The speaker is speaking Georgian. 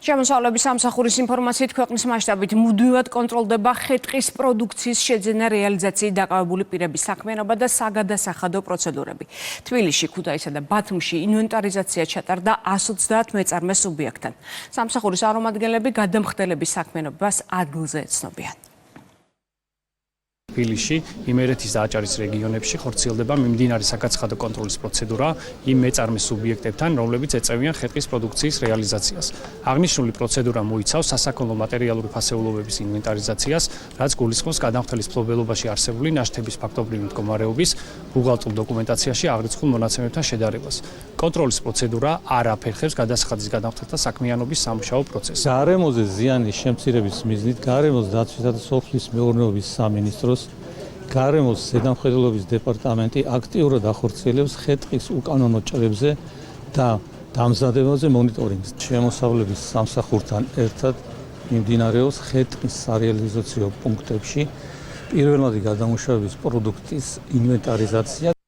შემოსავლების სამსახურის ინფორმაციით ქვეყნის მასშტაბით მუდმივად კონტროლდება ხე-ტყის პროდუქციის შეძენა რეალიზაციით დაკავებული პირების საქმიანობა და საგადასახადო პროცედურები. თბილისში, ქუთაისსა და ბათუმში ინვენტარიზაცია ჩატარდა 130 მეწარმე სუბიექტთან. სამსახურის წარმომადგენლები გადამხდელების საქმიანობას ადგილზე ეცნობიან. თბილისში, იმერეთის და აჭარის რეგიონებში ხორციელდება მიმდინარე საგადასახადო კონტროლის პროცედურა იმ მეწარმე სუბიექტებთან, რომლებიც ეწევიან ხე-ტყის პროდუქციის რეალიზაციას. აღნიშნული პროცედურა მოიცავს სასაქონლო მატერიალური ფასეულობების ინვენტარიზაციას, რაც გულისხმობს გადამხდელის მფლობელობაში არსებული ნაშთების ფაქტობრივი მდგომარეობის ბუღალტრულ დოკუმენტაციაში აღრიცხულ მონაცემებთან შედარებას. კონტროლის პროცედურა არ აფერხებს გადასახადის გადამხდელთა საქმიანობის სამუშაო პროცესს. გარემოზე ზიანის შემცირების მიზნით გარემოს დაცვისა და სოფლის მეურნეობის სამინისტროს გარემოს ზედამხედველობის დეპარტამენტი აქტიურად ახორციელებს ხე-ტყის უკანონო ჭრებზე და დამზადებაზე მონიტორინგს. შემოსავლების სამსახურთან ერთად მიმდინარეობს ხე-ტყის სარეალიზაციო პუნქტებში პირველადი გადამუშავების პროდუქტის ინვენტარიზაცია.